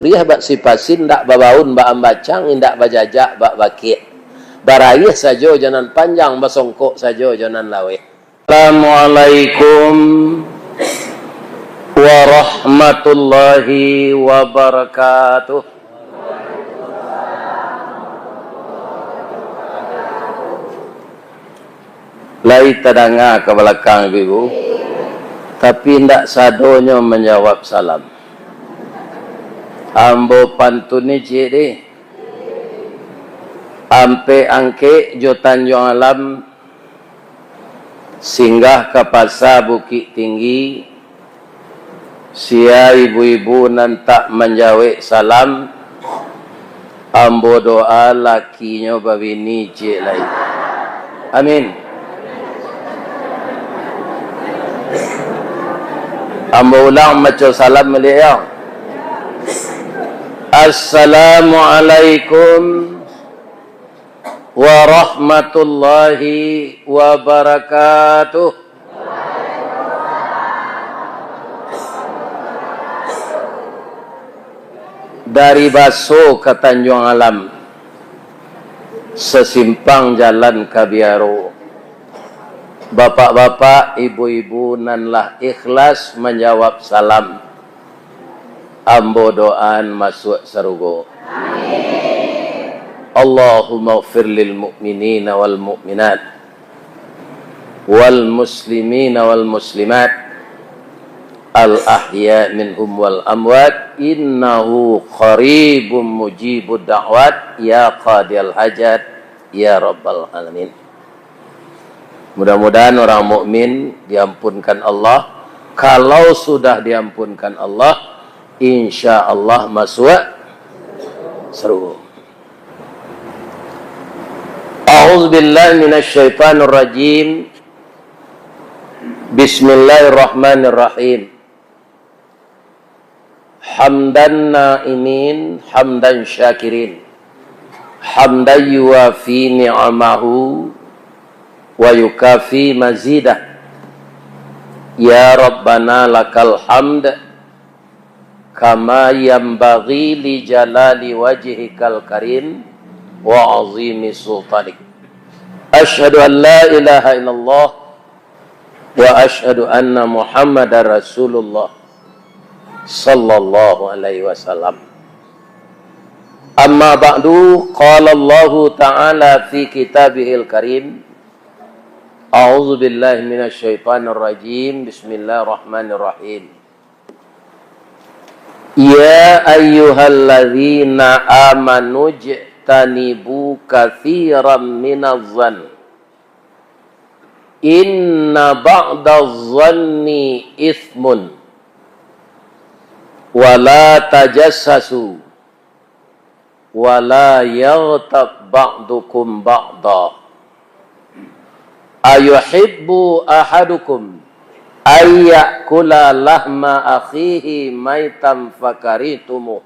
Riah bak sipasin ndak babaun bak ambacang indak bajajak bak bakit. Barayih saja janan panjang basongkok saja janan laweh. Assalamualaikum warahmatullahi wabarakatuh. Lai tadanga ke belakang ibu, tapi ndak sadonya menjawab salam. Ambo pantuni ciri ampe angke jo Tanjung Alam singgah ke pasar Bukit Tinggi. Sia ibu-ibu nan tak menjawab salam, ambo doa lakinya babini cik lain. Amin. Ambo ulang maca salam beliau. Assalamualaikum warahmatullahi wabarakatuh. Dari Baso ke Tanjung Alam, sesimpang jalan Kabiaro. Bapak-bapak, ibu-ibu nanlah ikhlas menjawab salam. Ambo doaan masuk surga. Amin. Allahumma ighfir lil mu'minina wal mu'minat wal muslimina wal muslimat al ahya minhum wal amwat innahu qaribun mujibud da'wat ya qadiyal hajat ya rabbal alamin. Mudah-mudahan orang mukmin diampunkan Allah. Kalau sudah diampunkan Allah, insya Allah masuk surga. A'udzubillahi minasyaitonir rajim. Bismillahirrahmanirrahim. Hamdan na'imin, hamdan syakirin, hamdan yuwafi ni'amahu wa yukafi mazidah. Ya Rabbana lakal hamd kama yanbaghi li jalali wajhikal karim wa azimi sultanik. Asyhadu an la ilaha illallah wa asyhadu anna Muhammadar Rasulullah sallallahu alaihi wasallam. Amma ba'du, qala Allah ta'ala fi kitabihil karim. A'udzu billahi minasyaitonir rajim. Bismillahirrahmanirrahim. Ya ayyuhalladzina amanu jtanibu katsiran minadh-dhann. Inna ba'dadh-dhanni itsmun. Wa la tajassasu. Wa la yaghtab ba'dukum ba'da. Ayuhibbu ahadukum ayyakula lahma akhihi maitan fakaritumu.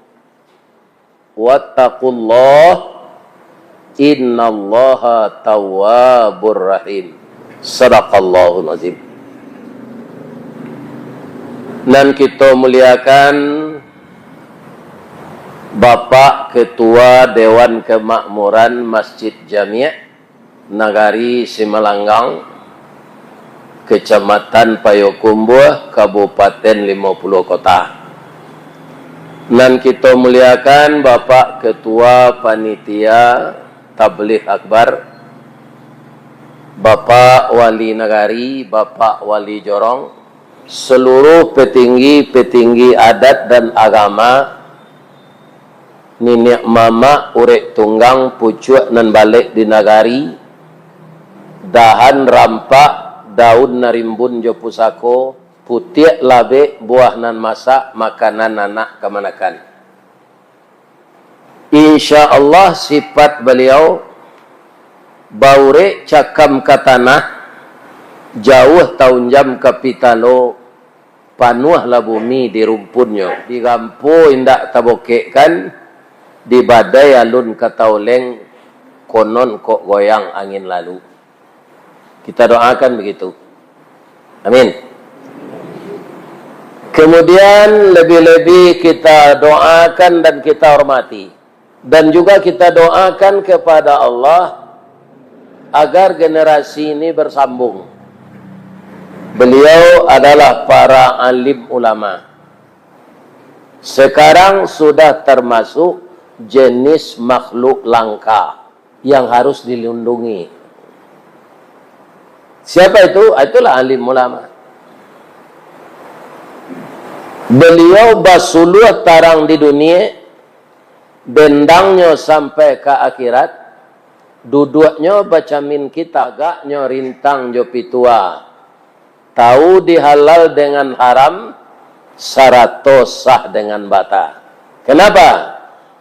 Wattaqullah innallaha tawwabur rahim. Sadaqallahul azim. Dan kita muliakan Bapak Ketua Dewan Kemakmuran Masjid Jami' Nagari Simalanggang, Kecamatan Payakumbuh, Kabupaten 50 Kota. Dan kita muliakan Bapak Ketua Panitia Tabligh Akbar, Bapak Wali Nagari, Bapak Wali Jorong, seluruh petinggi-petinggi adat dan agama, ninik mama urek tunggang pucuk nan balik di nagari, dahan rampak, daun narimbun jo pusako, putiak labe, buah nan masak, makanan anak kemanakan. Insya Allah sifat beliau baure cakam ke tanah, jauh tahun jam kapitalo, panuhlah bumi di rumpunnya, di gampo indak tabokekkan, di badai alun katauleng, konon kok goyang angin lalu. Kita doakan begitu. Amin. Kemudian lebih-lebih kita doakan dan kita hormati. Dan juga kita doakan kepada Allah agar generasi ini bersambung. Beliau adalah para alim ulama. Sekarang sudah termasuk jenis makhluk langka yang harus dilindungi. Siapa itu? Itulah alim ulama. Beliau basuluh tarang di dunia, bendangnya sampai ke akhirat, duduknya bacamin kita, agaknya rintang jopi tua. Tahu dihalal dengan haram, sarato sah dengan bata. Kenapa?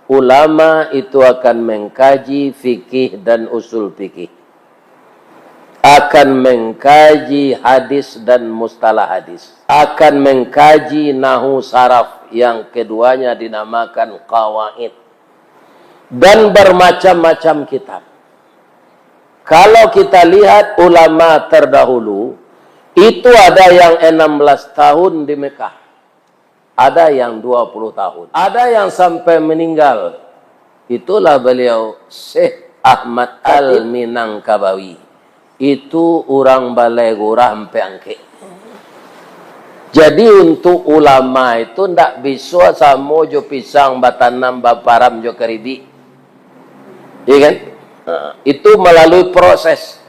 Ulama itu akan mengkaji fikih dan usul fikih. Akan mengkaji hadis dan mustalah hadis. Akan mengkaji nahu saraf, yang keduanya dinamakan qawaid. Dan bermacam-macam kitab. Kalau kita lihat ulama terdahulu, itu ada yang 16 tahun di Mekah. Ada yang 20 tahun. Ada yang sampai meninggal. Itulah beliau Syekh Ahmad Al-Minangkabawi. Itu orang balai gurah sampai angke. Jadi untuk ulama itu ndak bisa sama jo pisang batanam baparam jo keribi. Iya kan? Nah, itu melalui proses.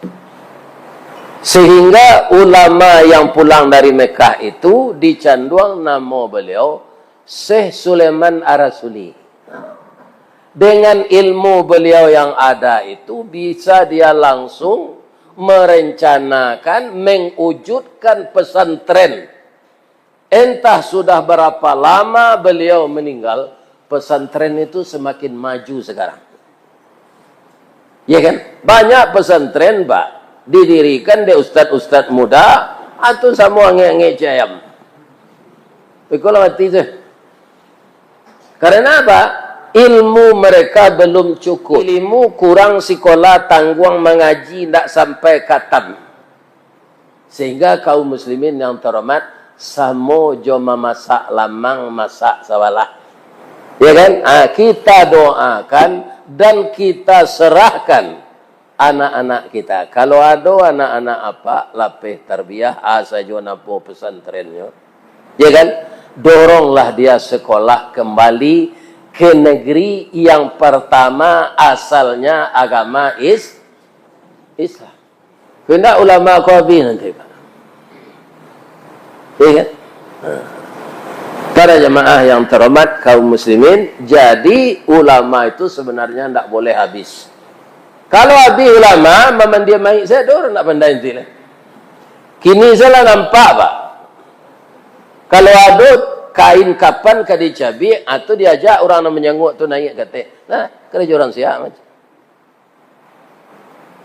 Sehingga ulama yang pulang dari Mekah itu dicanduang nama beliau Syekh Sulaiman Ar-Rasuli. Dengan ilmu beliau yang ada itu bisa dia langsung merencanakan, mengwujudkan pesantren. Entah sudah berapa lama beliau meninggal, pesantren itu semakin maju sekarang. Ya kan? Banyak pesantren, Pak, didirikan oleh ustaz-ustaz muda atau sama nge-nge cayam. Ikulah mati tu. Karena apa? Ilmu mereka belum cukup. Ilmu kurang sekolah, tangguang mengaji, tidak sampai khatam. Sehingga kaum muslimin yang terhormat, samo joma masak lamang, masak sawalah. Ya kan? Kita doakan dan kita serahkan anak-anak kita. Kalau ada anak-anak apa, lapeh tarbiyah, asajona po pesantrennya. Ya kan? Doronglah dia sekolah kembali ke negeri yang pertama asalnya agama Islam. Kena ulama Qabi nanti, Pak. Ya kan? Para jemaah yang terhormat kaum muslimin, jadi ulama itu sebenarnya tidak boleh habis. Kalau habis ulama, memandia mai, saya dorang nak pandai nanti lah. Kini saya nampak, Pak. Kalau ada kain kapan ka dicabi atau diajak orang yang menyanggut tu naik kata. Nah, kerja orang siap macam.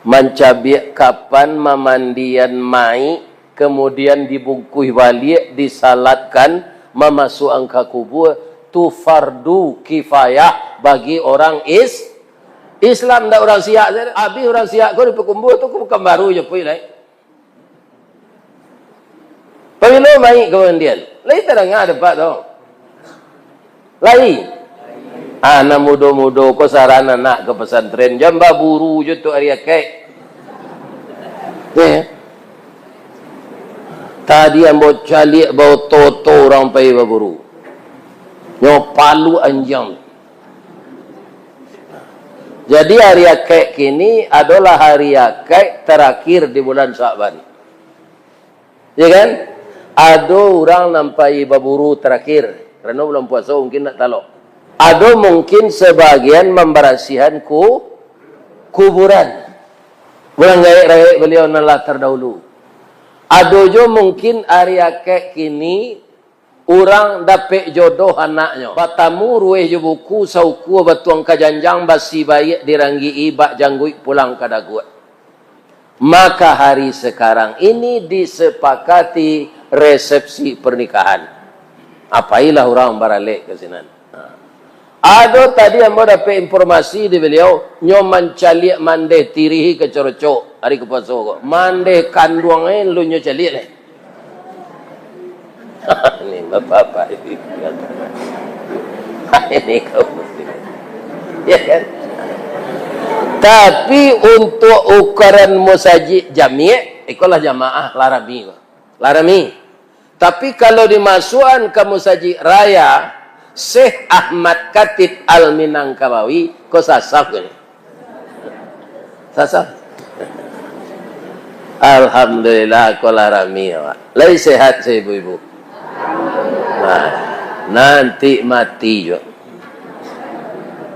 Mencabi kapan memandian mai, kemudian dibungkus balik, disalatkan, memasuk angka kubur, tu fardu kifayah bagi orang Islam, tak orang siap. Habis orang siap kau di pekumbur tu bukan baru je pergi naik. Pemilu mai kemudian. Lai terangah dapat tu. Lai. Anak muda-muda ko sarana nak ke pesantren jamba buru je tu hari akik. Tadi yang bawa calik bawa toto orang pergi berburu. Nyo palu anjang. Jadi hari akik kini adalah hari akik terakhir di bulan Sya'ban. Ya kan? Ada orang nampai berburu terakhir. Kerana belum puasa mungkin nak talok. Ada mungkin sebagian memberasihan kuburan. Bulan gaik-gaik beliau nalah terdahulu. Ada juga mungkin hari akik kini orang dapat jodoh anaknya. Batamu rueh je buku sauku batuang kajanjang basi baik diranggi bak janggui pulang kadaguat. Maka hari sekarang ini disepakati resepsi pernikahan. Apailah orang baralik ke sini. Ada tadi yang mau dapat informasi di beliau, nyoman caliak mandeh tirihi ke corocok hari ke pasok. Mandeh kanduang lu nyo caliak ni. Ini bapak-bapak ini. Ini kaum muslimin. Ya kan? Tapi untuk ukuran musajid jami', ikulah jamaah larami. Larami. Tapi kalau dimasukkan ke musajid raya, Syekh Ahmad Khatib Al-Minangkawi, kok sasaf ini? Sasaf. Alhamdulillah, kau larami. Lagi sehat saya ibu-ibu. Nah, nanti mati juga.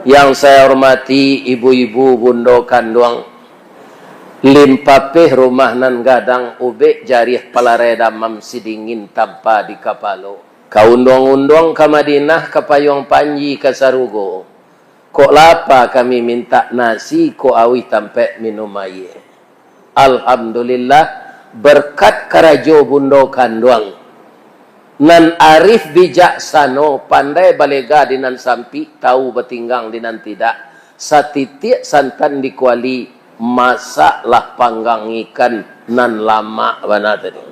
Yang saya hormati ibu-ibu bundo kandung limpapeh rumah nan gadang ube jarih palare damam sidingin tanpa di kapalo. Kaundong-undong ke Madinah ke Payung Panji ke Sarugo. Kok lapa kami minta nasi ko awi tampe minum air. Alhamdulillah berkat karajo bundo kandung nan arif bijaksano pandai balega dinan sampi tahu betinggang dinan tidak satitik santan dikuali masaklah panggang ikan nan lama bana tadi.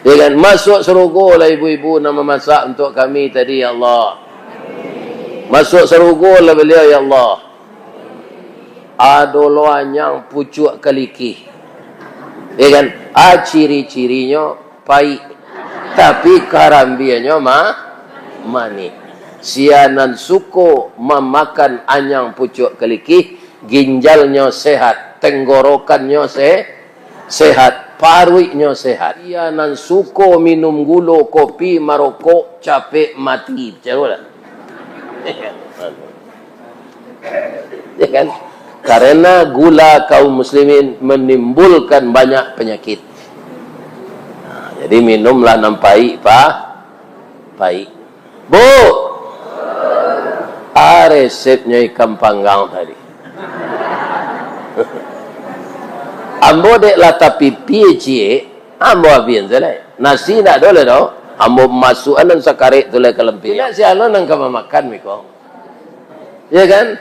Dengan masuk serugo lah ibu-ibu nama masak untuk kami tadi ya Allah. Masuk serugo lah beliau ya Allah. Adoloan yang pucuk keliki. Ya kan? Ciri-cirinya pahit. Tapi karambianya manis. Sianan suko memakan anyang pucuk keliki, ginjalnya sehat, tenggorokannya sehat, parunya sehat. Sianan suko minum gula, kopi, marokok, capek mati. Betul. Ya kan? Karena gula kaum muslimin menimbulkan banyak penyakit. Jadi minumlah nampai pahit. Bu, resepnya ikan panggang tadi. Ambo dek lah tapi piye ambo abian zelai. Nasi nak dole do. Ambo masukkan dan sakarik dole ke lempir. Tidak si alon nang kama makan miko. Ya kan?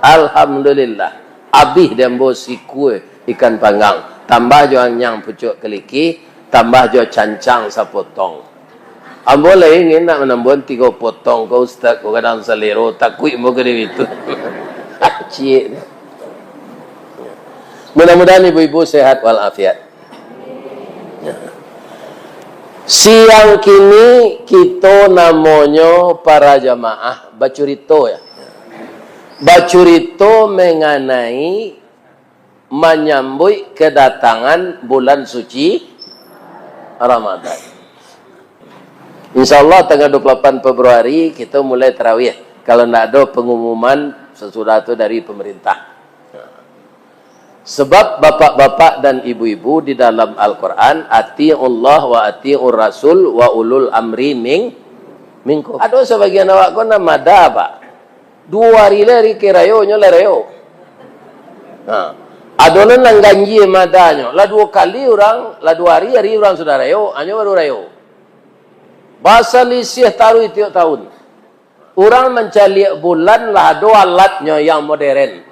Alhamdulillah. Abih dembo si kue ikan panggang. Tambah joang yang pucuk keliki. Tambah jo cancang sapotong. Ambo lah ingin nak menambun 3 potong kau ustaz kau kadang selero takui mau gede itu. Cie. Mudah-mudahan ibu-ibu sehat walafiat. Siang kini kita namanya para jamaah bacurito ya. Bacurito mengenai menyambut kedatangan bulan suci Ramadan. InsyaAllah tanggal 28 Februari kita mulai tarawih. Kalau tidak ada pengumuman sesudah itu dari pemerintah. Sebab bapak-bapak dan ibu-ibu di dalam Al-Quran, ati'ullah wa ati'ur rasul wa ulul amri minkum. Ada sebagian awak ko nama ada pak. 2 hari lari kirayo nyo larayo. Adonan nang ganji madanya. Lah 2 kali orang, lah 2 hari orang sudah rayo, anyo baru rayo. Bahasa lisih taruh tiap tahun. Orang mencari bulan lah do alatnya yang modern.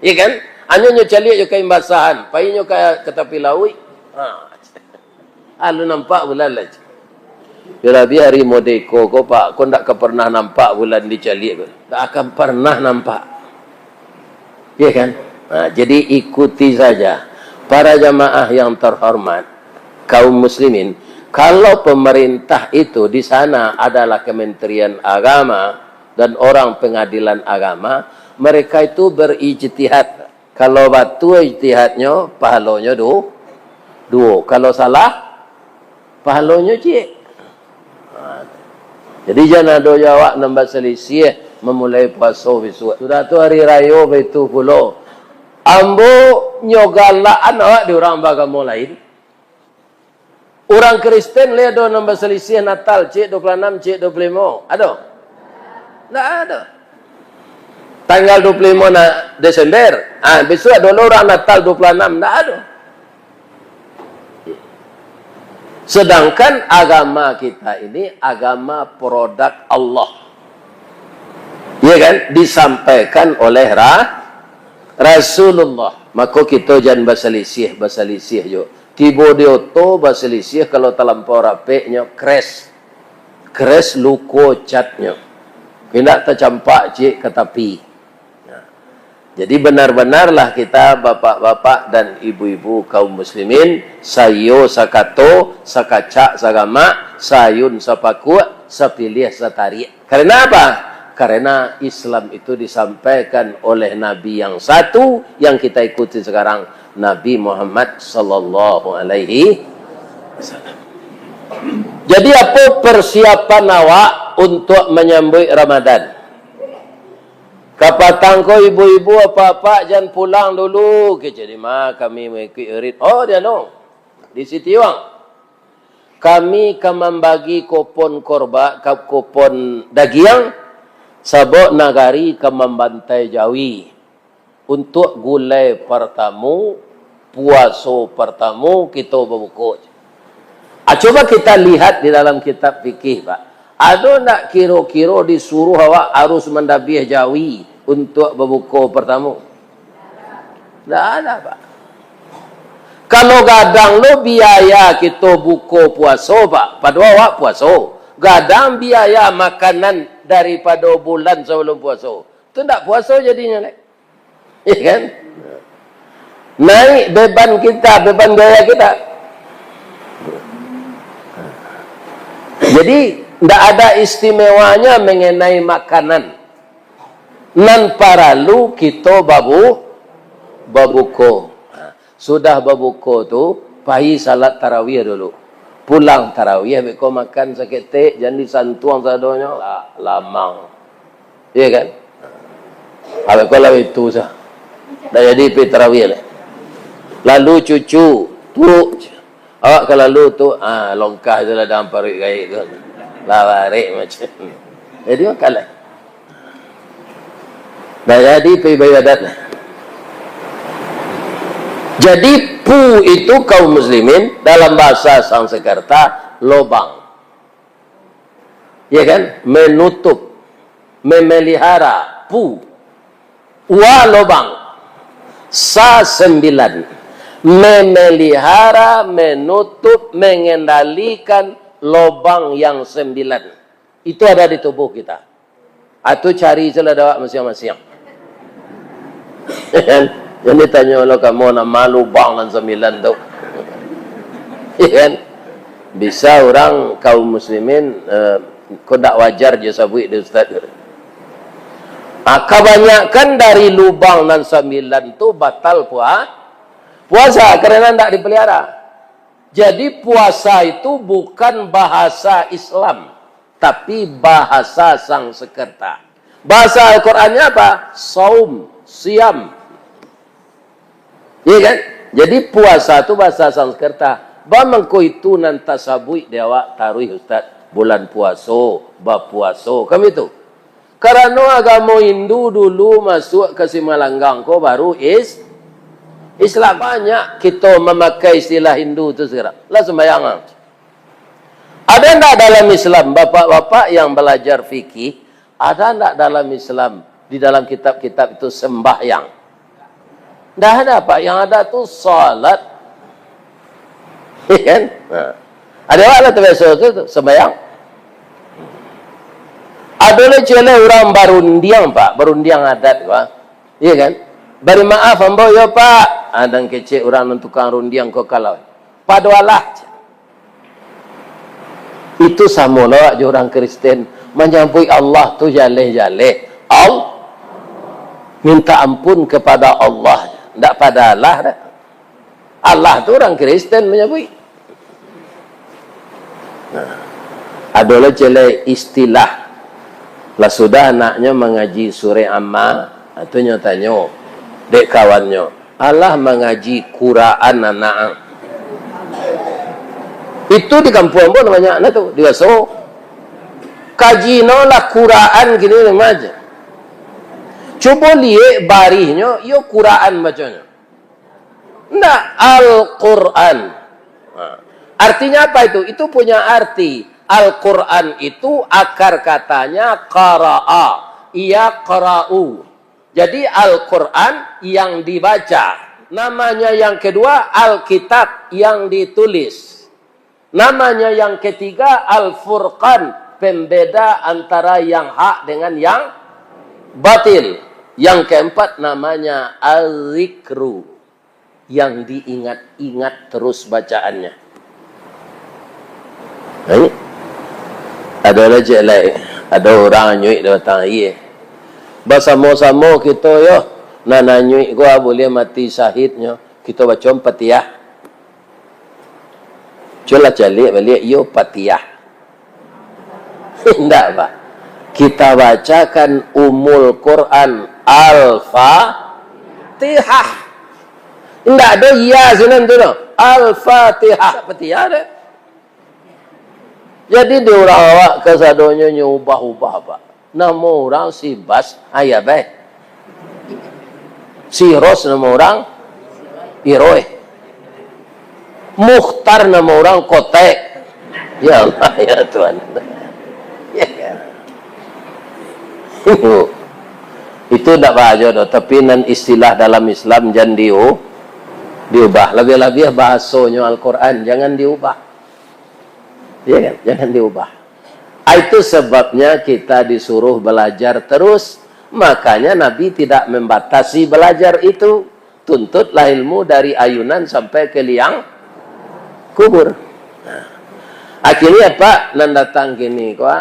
Iya kan? Anyo nyo cari yo kain basahan, pai nyo kaya tepi laut. Alu nampak bulan lah. Bila biari modeko ko pak, ko ndak pernah nampak bulan dicari ko. Tak akan pernah nampak. Iya kan? Jadi ikuti saja para jamaah yang terhormat kaum muslimin. Kalau pemerintah itu di sana adalah Kementerian Agama dan orang pengadilan agama, mereka itu berijtihad. Kalau batu ijtihadnya pahalanya 2. Kalau salah pahalanya cik. Jadi jangan ada jawab nambah selisih memulai puasa besok. Sudah tu hari raya betul pula. Ambo nyogalaan awak di orang agama lain. Orang Kristen le ada nambah selisih Natal cik 26 cik 25. Ada? Tak ada. Tanggal 25 Desember. Besok ada orang Natal 26. Tak ada. Sedangkan agama kita ini agama produk Allah. Ya kan? Disampaikan oleh Rasulullah. Maka kita jangan berselisih jo. Tibo dioto baselisih kalau terlampau rapeknya crash. Crash luko catnya. Tidak tercampak cik ke tepi. Jadi benar-benarlah kita bapak-bapak dan ibu-ibu kaum muslimin sayo sakato sakacak sagama sayun sapakut sapilih satarik. Karena apa? Karena Islam itu disampaikan oleh Nabi yang satu yang kita ikuti sekarang, Nabi Muhammad sallallahu alaihi wasallam. Jadi apa persiapan awak untuk menyambut Ramadan? Kapatang ko ibu-ibu apa-apa jangan pulang dulu. Jadi kami mengikuti irit. Oh dia no. Di Sitiwang. Kami akan membagi kupon korba, kupon daging sabok nagari ke membantai Jawi untuk gulai pertamu, puaso pertamu kita berbuka. Coba kita lihat di dalam kitab fikih, Pak. Ada nak kira-kira disuruh awak harus mendabiah Jawi untuk berbuka pertamu? Tak ada, Pak. Kalau gadang lo biaya kita buka puasa, Pak. Pada awak puasa. Gadang biaya makanan daripada bulan sebelum puasa. Itu tak puasa jadinya. Ya kan? Naik beban kita, beban biaya kita. Jadi, tidak ada istimewanya mengenai makanan. Nan paralu kita babuko. Sudah babuko tu, pahi salat tarawih dulu. Pulang tarawih, beko makan seketik, jangan disantuang sadonya, lamang. Iya kan? Habis kalau itu sah. Dah jadi pergi tarawih lah. Lalu cucu, tu. Awak kalau lalu tu, longkah je lah dalam parik gaik tu. Lawarik macam. Jadi makan lah. Dah jadi pergi beribadat lah. Jadi pu itu kaum muslimin dalam bahasa Sanskerta lobang. Ya kan? Menutup, memelihara, pu. Wa lobang. Sa 9. Memelihara, menutup, mengendalikan lobang yang 9. Itu ada di tubuh kita. Atau cari celah masing-masing. Yang ditanya lo kamu nama lubang dan 9 tu. Ya kan? Bisa orang kaum muslimin kau tak wajar je sabui dia ustaz. Kebanyakan dari lubang dan 9 tu batal puasa kerana tak dipelihara. Jadi puasa itu bukan bahasa Islam, tapi bahasa Sanskerta. Bahasa Al-Qur'annya apa? Saum, siam. Iya kan? Jadi puasa itu bahasa Sanskerta. Bamangko itu nanti sabui dewa taruh ustaz bulan puaso, puaso. Kami itu. Karena agama Hindu dulu masuk ke Simalanggang ko baru Islam. Banyak kita memakai istilah Hindu itu sekarang. Lah sembahyang. Ada enggak dalam Islam bapak-bapak yang belajar fikih, ada enggak dalam Islam di dalam kitab-kitab itu sembahyang? Dah ada, Pak. Yang ada tu salat. Ya kan? Ada apa tu biasa tu sembahyang? Ada le cele orang barundiang, Pak. Barundiang adat, Pak. Ya kan? Beri maaf ambo ya, Pak. Adang kecek orang tukang rundiang ko kalau. Padualah. Itu sama lah orang Kristen menyambut Allah tu jaleh-jaleh. Minta ampun kepada Allah. Tak pada Allah dah. Allah tu orang Kristen menyebut. Adalah celai istilah. Lah sudah anaknya mengaji surah Amma, atunya tanya dek kawannya, Allah mengaji Quran anak. Itu di kampung pun namanya anak tu, dia so kaji no lah Quran gini aja. Coba lihat barihnya, yo Quran bacanya. Nggak Al-Quran. Artinya apa itu? Itu punya arti. Al-Quran itu akar katanya qara'a. Ia qara'u. Jadi Al-Quran yang dibaca. Namanya yang kedua Alkitab yang ditulis. Namanya yang ketiga Al-Furqan, pembeda antara yang hak dengan yang batil. Yang keempat namanya Al-Zikru, yang diingat-ingat terus bacaannya. Ini ada lagi lain, ada orang nyuik datang iya. Bersama-sama kita yo, nana nyuik gua boleh mati syahidnya. Kita baca Fatihah. Coba calik balik yo Fatihah. Tidak apa. Kita bacakan Ummul Quran Al-Fatihah. Tidak ada ya sinan tu no. Al-Fatihah. Fatihah deh. Jadi dia orang awak kesadonya nyubah-ubah apa. Nama orang si Bas ayah baik. Si Ros nama orang Iroy. Mukhtar nama orang Kotek. Ya Allah ya Tuhan. Ya kan. Itu tak bahagia dah. Tapi nan istilah dalam Islam jangan diubah. Lebih-lebih bahasanya Al-Quran jangan diubah. Ya kan? Jangan diubah. Itu sebabnya kita disuruh belajar terus. Makanya Nabi tidak membatasi belajar itu. Tuntutlah ilmu dari ayunan sampai ke liang kubur. Nah. Akhirnya Pak, nan datang gini, kok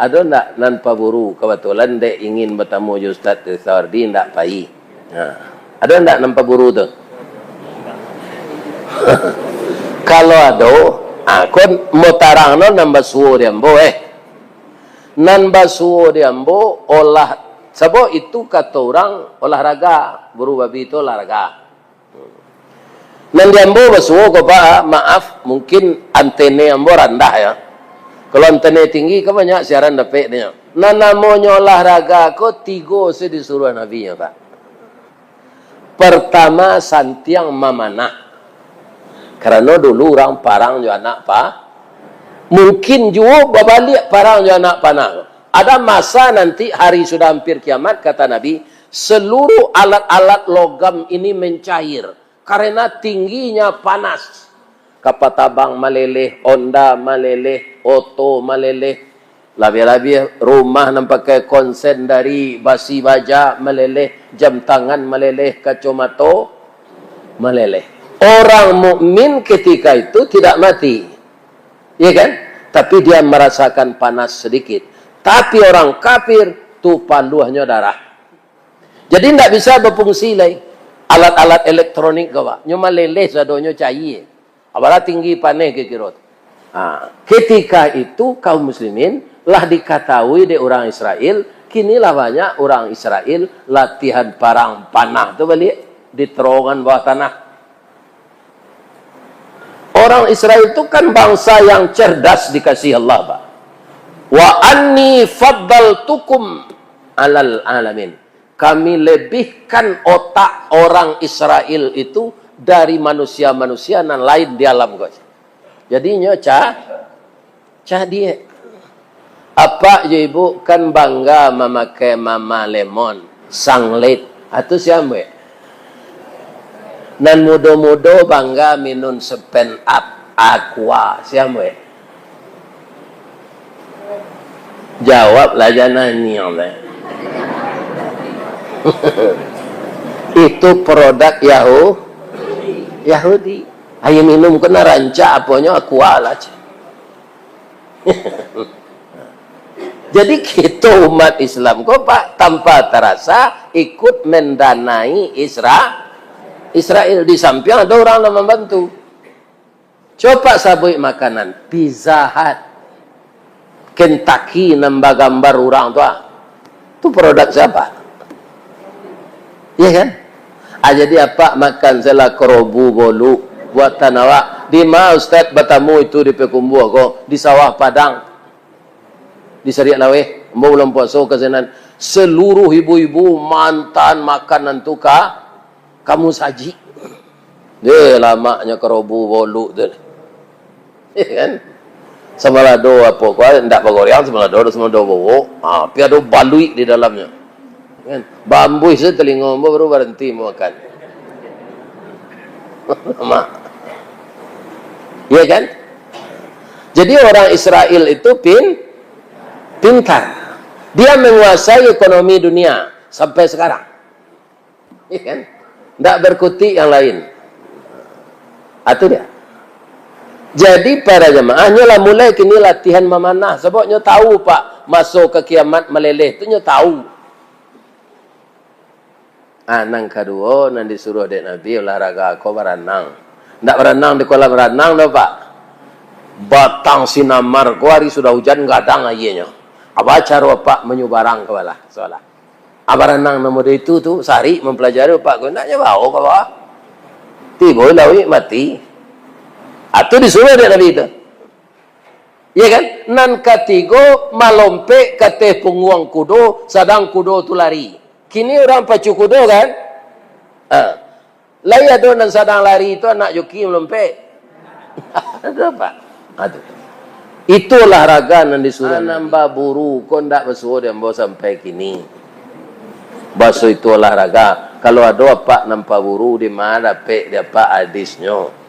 ada ndak nan paburu kebetulan dek ingin bertemu Ustaz Sawardi ndak pai. Nah. Ada ndak nan paburu tu? Kalau ada, kon mau tarang non nambah suwo diambo nambah suwo diambo olah sebab itu kata orang olahraga buru babi itu olahraga. Nan diambo basuwo ko pa maaf mungkin antene ambo rendah ya. Kalau antene tinggi ke banyak siaran dapat dia. Nan namanya olahraga ko tigo se disuruh Nabi ya Pak. Pertama santiang mamanah. Karena dulu orang parang juga anak pa. Mungkin juga berbalik parang juga anak panah. Ada masa nanti hari sudah hampir kiamat kata Nabi. Seluruh alat-alat logam ini mencair. Karena tingginya panas. Kapal tabang meleleh, Honda meleleh, oto meleleh. Lebih-lebih rumah nampak pakai konsen dari basi baja meleleh. Jam tangan meleleh, kacamata meleleh. Orang mukmin ketika itu tidak mati. Ya kan? Tapi dia merasakan panas sedikit. Tapi orang kafir tumpah luahnya darah. Jadi tidak bisa berfungsi lagi. Alat-alat elektronik kau. Cuma leleh sadonya cair. Apabila tinggi panas ke kirot. Ketika itu kaum muslimin lah diketahui di orang Israel. Kinilah banyak orang Israel latihan perang panah. Itu balik di terowongan bawah tanah. Orang Israel itu kan bangsa yang cerdas dikasih Allah, Pak. Wa anni faddaltukum alal alamin. Kami lebihkan otak orang Israel itu dari manusia-manusia yang lain di alam. Jadinya cah dia. Apa je ibu kan bangga memakai mama lemon, sanglet. Atau siapa? Dan muda-muda bangga minum sepen up aqua. Siapa? Jawablah jangan nanya. Itu produk Yahudi. Ayo minum kena rancak apanya aqua lah. Jadi kita umat Islam kok Pak tanpa terasa ikut mendanai Israel. Di samping ada orang yang membantu. Coba sabui makanan Pizza Hut, Kentucky nambah gambar orang tua. Itu produk siapa? Iya kan? Jadi apa makan sela kerobu bolu buatan awak. Di mana Ustaz bertamu itu di Pekumbu kok di sawah Padang. Di Seriak Laweh, bulan puasa ke sana. Seluruh ibu-ibu mantan makanan tu kamu saji. Dia lamanya kerobu bolu tu. Ya kan? Semalado apa kau ndak bagoriang semalado bawa. Tapi ada balui di dalamnya. Kan? Bambu itu telinga baru berhenti makan. Iya kan? Jadi orang Israel itu pintar. Dia menguasai ekonomi dunia sampai sekarang. Iya kan? Tidak berkutik yang lain. Itu dia. Jadi para jemaah nyolah mulai kini latihan memanah. Sebab nyo tahu pak masuk ke kiamat meleleh tu nyo tahu. Nang kedua nang disuruh dek Nabi olahraga kau berenang. Ndak berenang di kolam renang dah pak. Batang sinamar kau hari sudah hujan gadang ayahnya. Apa cara pak menyubarang ke bawah soalah. Berenang nomor itu tu sehari mempelajari pak kau naknya bawa ke bawah. Tiba lawi mati. Atau disuruh dia Nabi itu. Ya kan? Nan ketiga malompe kate penguang kudo, sadang kudo tu lari. Kini orang pacu kudo kan? Lai ada nan sadang lari itu anak joki melompe. Ada apa? Aduh. Itu olahraga nan disuruh. Nambah buru, kau ndak bersuruh dia bawa sampai kini. Baso itu olahraga. Kalau ada apa nampak buru di mana pe dia apa hadisnya.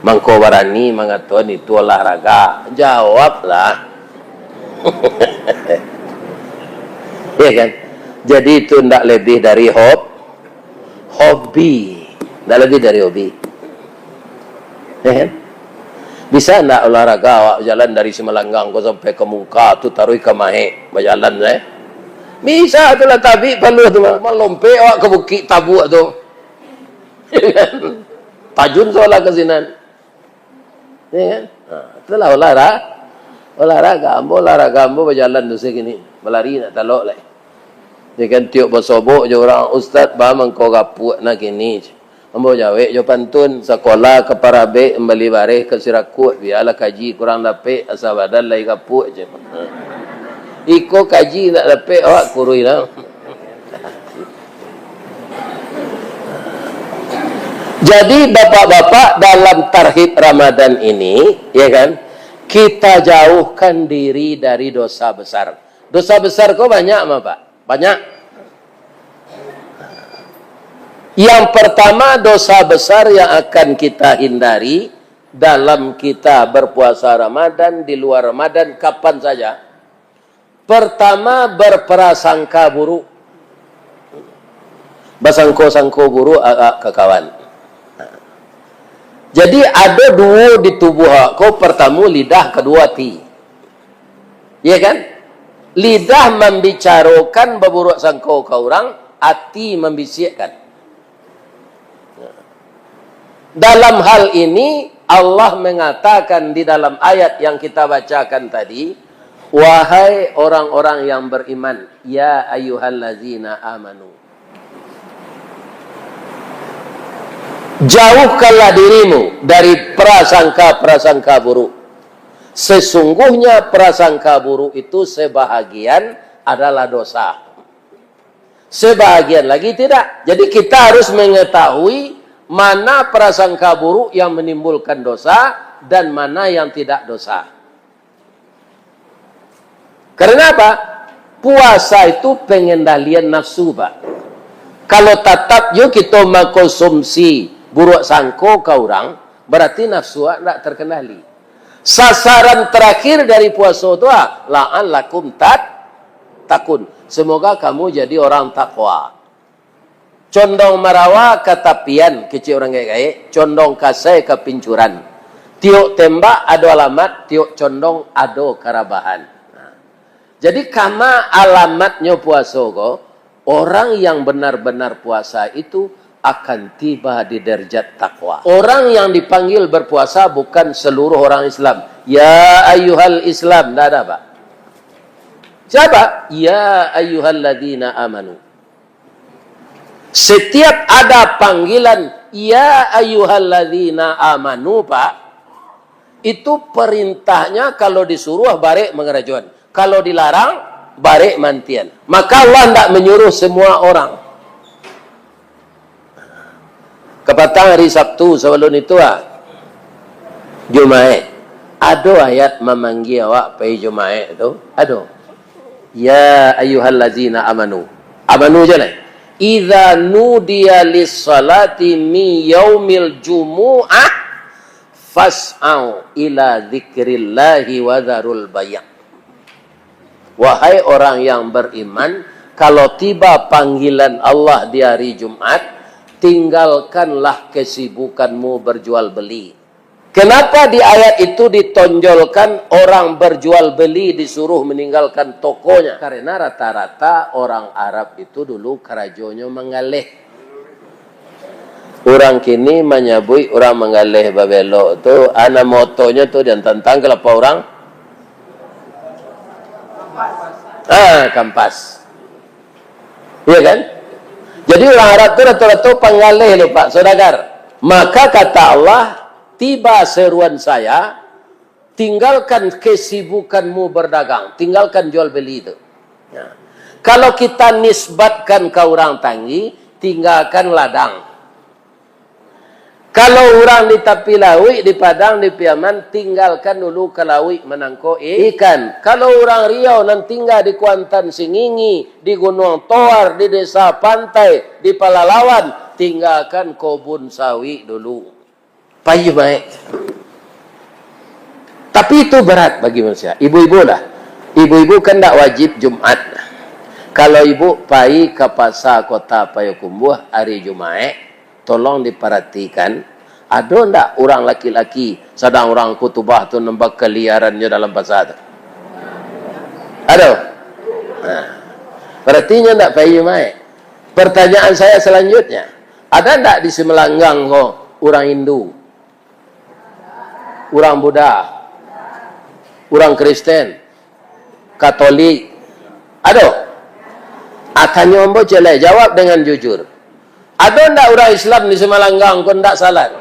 Mangko barani mengatakan itu olahraga. Jawablah. Iya kan? Jadi itu tidak lebih dari hobi. Tidak lebih dari hobi. Ya kan? Bisa tidak olahraga awak jalan dari Semalanggang kau sampai ke Muka tu taruh ke Mahe berjalan Bisa itulah tapi perlu tu melompe awak ke Bukit Tabuk tu. Ya kan? Tajun soalah ke sinan. Ya kan? Itulah olahraga ambo berjalan tu segini berlari nak talok lah. Dia kan tiup bersobok je orang ustaz bang kau gapuk nak kini. Ambo jawab jo pantun sekolah ke Parabe kembali bareh ke Sirakut biarlah kaji kurang dapat asal badan lai gapuk je. Iko kaji tak dapat awak kurui lah. Jadi bapak-bapak dalam tarhib Ramadan ini, ya kan, kita jauhkan diri dari dosa besar. Dosa besar kok banyak apa pak? Banyak. Yang pertama dosa besar yang akan kita hindari dalam kita berpuasa Ramadan, di luar Ramadan, kapan saja. Pertama berprasangka buruk. Bersangko-sangko buruk ke kawan. Jadi ada dua di tubuh kau, pertama lidah, kedua hati. Ya kan? Lidah membicarakan berburuk sangka ke orang, hati membisikkan. Dalam hal ini Allah mengatakan di dalam ayat yang kita bacakan tadi, wahai orang-orang yang beriman, ya ayyuhallazina amanu. Jauhkanlah dirimu dari prasangka-prasangka buruk. Sesungguhnya prasangka buruk itu sebahagian adalah dosa. Sebahagian lagi tidak. Jadi kita harus mengetahui mana prasangka buruk yang menimbulkan dosa dan mana yang tidak dosa. Karena apa? Puasa itu pengendalian nafsu, Pak. Kalau tetap yuk kita mengkonsumsi buruk sangko ke orang, berarti nafsu tidak terkendali. Sasaran terakhir dari puasa itu la'allakum takun. Semoga kamu jadi orang takwa. Condong marawa ketapian, kecil orang gaya, condong kasai kepincuran. Tiuk tembak ada alamat, tiuk condong ada karabahan. Jadi karena alamatnya puasa kok, orang yang benar-benar puasa itu akan tiba di derajat takwa. Orang yang dipanggil berpuasa bukan seluruh orang Islam. Ya ayyuhal Islam, tidak ada Pak. Siapa? Ya ayyuhalladzina amanu. Setiap ada panggilan ya ayyuhalladzina amanu Pak, itu perintahnya kalau disuruh barek mengerajuan. Kalau dilarang barek mantian. Maka Allah tidak menyuruh semua orang. Kepatang hari Sabtu sebelum itu Jumaat. Ada ayat memanggil awak pergi Jumaat itu. Ada. Ya ayyuhallazina amanu. Amanu je lah. idza nudiya lis-salati min yaumil jumu'ah fas'au ila dzikrillahi wa dzarul bay'. Wahai orang yang beriman, kalau tiba panggilan Allah di hari Jumat, tinggalkanlah kesibukanmu berjual beli. Kenapa di ayat itu ditonjolkan orang berjual beli disuruh meninggalkan tokonya? Karena rata-rata orang Arab itu dulu kerajonnya mengalih. Orang kini menyebut orang mengalih babelo tu, ana motonya tu dan tentang kelapa orang. Kampas. Iya kan? Jadi orang Arab itu rata-rata pengalih loh Pak Saudagar. Maka kata Allah, tiba seruan saya, tinggalkan kesibukanmu berdagang, tinggalkan jual beli itu. Ya. Kalau kita nisbatkan ke orang Tanggi, tinggalkan ladang. Kalau orang di Tapi Lawi, di Padang, di Piaman, tinggalkan dulu ke Lawi menangkap ikan. Kalau orang Riau nan tinggal di Kuantan Singingi, di Gunung Toar, di Desa Pantai, di Palalawan, tinggalkan kebun sawi dulu. Payu baik. Tapi itu berat bagi manusia. Ibu-ibu lah. Ibu-ibu kan tak wajib Jumat. Kalau ibu pergi ke pasar kota Payakumbuh hari Jumat, tolong diperhatikan, ada tak orang laki-laki sedang orang kutubah tu nampak keliarannya dalam pasar tu? Ada? Berarti tak pergi Jumat. Pertanyaan saya selanjutnya, ada tak di Semelanggang orang Hindu? Orang Buddha, orang Kristen, Katolik, ada? Tanya ombo celai, jawab dengan jujur. Ada ndak orang Islam di Semalanggang kau ndak salat?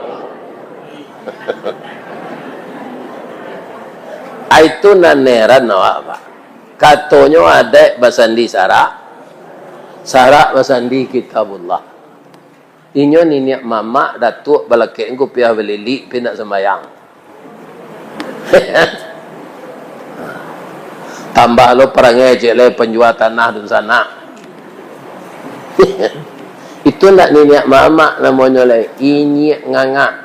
Itu naneran awak Pak. Katanya ada basandi sarak basandi kitabullah. Inyo niniak mama datuk balake engko piah belili pinak sembayang. Tambah lo perangai jelai penjual tanah dan sana. Itu nak niniak mama namanya lagi inyi nganga.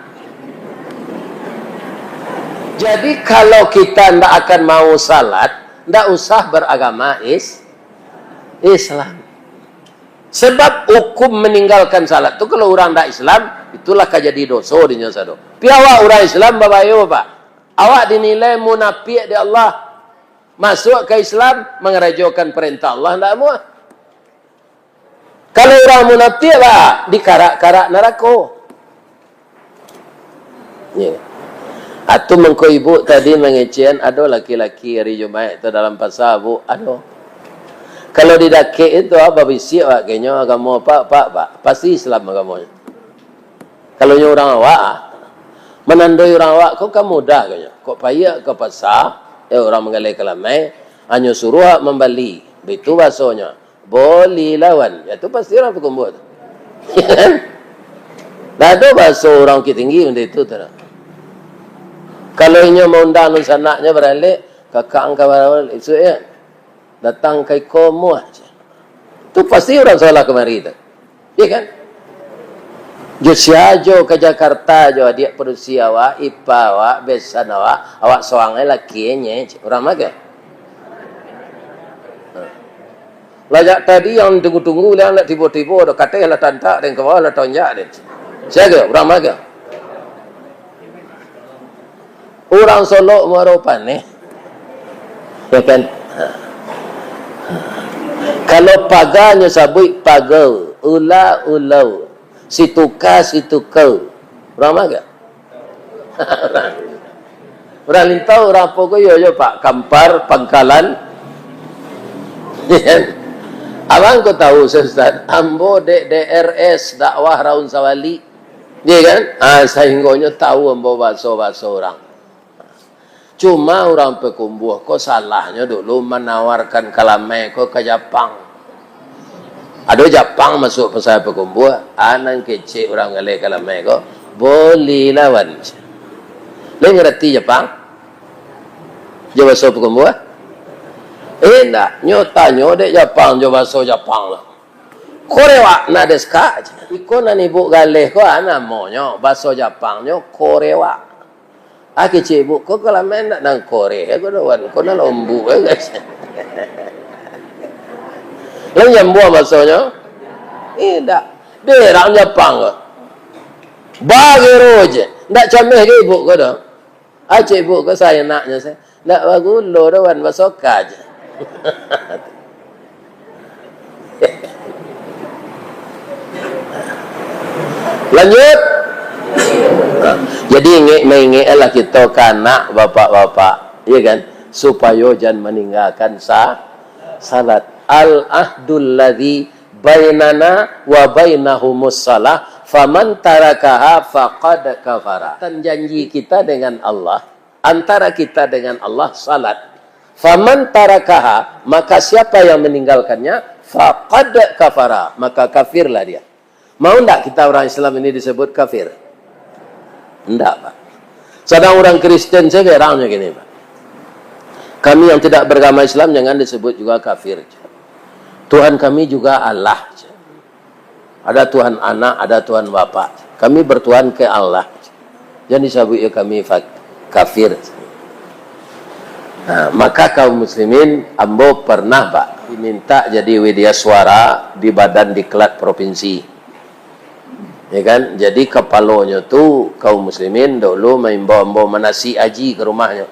Jadi kalau kita ndak akan mau salat, ndak usah beragama Islam. Sebab hukum meninggalkan salat tu kalau orang ndak Islam, itulah kajadi dosa di nyasa do. Piawa orang Islam babayo Pak. Awak dinilai munafik di Allah. Masuk ke Islam mengerajokan perintah Allah ndak mau. Kalau orang munafik lah dikarak-karak neraka. Ya. Atau mengko ibu tadi mengecian ada laki-laki hari Jumat itu dalam pasar bu, ada. Kalau didake itu apa bisik awak kayaknya agama pak pasti Islam agamanya. Kalau orang awak menandai orang awak kok kamu mudah kayaknya. Kok payah ke pasar, orang mengalih kelamai hanya suruh membeli. Itu bahasanya. Boleh lawan. Ya itu pasti orang berkumpul. Ya kan? Tak ada bahasa orang tinggi untuk itu. Kalau ini mau undang anaknya beralik, kakak angka beralik, itu ya. Datang ke komo aja. Itu pasti orang salah kemari itu. Ya kan? Josiajo ke Jakarta jo dia produksi awak, ipa awak, besan awak soangnya lakinya. Orang maga. Lajak tadi yang tunggu-tunggu lah nak tiba-tiba ada kata lah tantak dan kawal lah tonjak dia. Siapa? Orang maga. Orang Solo maropan ya kan? Kalau paganya sabui pagal, ulau, situka, orang maga. Orang lintau, orang apa yo Pak, kampar, pangkalan. Abang kau tahu Ustaz, ambo DRS dakwah Raun Sawali. Dia kan? Sehinggonya tahu ambo bahasa orang. Cuma orang pekumbuh kok salahnya dulu menawarkan kalamai kok ke Jepang. Ada Jepang masuk pasal pekumbuh, anak kecil orang ngalai kalamai kok boleh lawan. Lo ngerti Jepang? Jawab bahasa pekumbuh? Enggak, nyotanya dek Jepang jawab bahasa Jepang lah. Korewa na desu ka? Iko na nibu galeh ko namanya bahasa Jepangnya korewa. Aki cibu ko kalau main nang Korea ko doan ko na lombu guys. Lalu jambu bahasanya? Tidak. Derang Jepang ko. Bagi roje. Ndak cameh ke ibu ko dah. Aci ibu ko saya naknya saya. Ndak bagus lo doan bahasa aja. Lanjut. Jadi mengingatlah kita kanak bapak-bapak, ya kan, supaya jangan meninggalkan salat. Al-ahdul ladzi bainana wa bainahumus salah, faman tarakaha faqad kafara. Dan janji kita dengan Allah, antara kita dengan Allah salat. Faman tarakaha, maka siapa yang meninggalkannya, faqad kafara, maka kafirlah dia. Mau enggak kita orang Islam ini disebut kafir? Enggak, Pak. Sedang orang Kristen saya gerangnya gini, Pak. Kami yang tidak beragama Islam jangan disebut juga kafir. Tuhan kami juga Allah. Ada Tuhan anak, ada Tuhan Bapa. Kami bertuhan ke Allah. Jangan disebut ya kami kafir. Nah, maka kaum muslimin, ambo pernah, Pak, diminta jadi widya suara di Badan Diklat Provinsi. Ya kan? Jadi kepalanya tu kaum muslimin dulu membawa menasi aji ke rumahnya.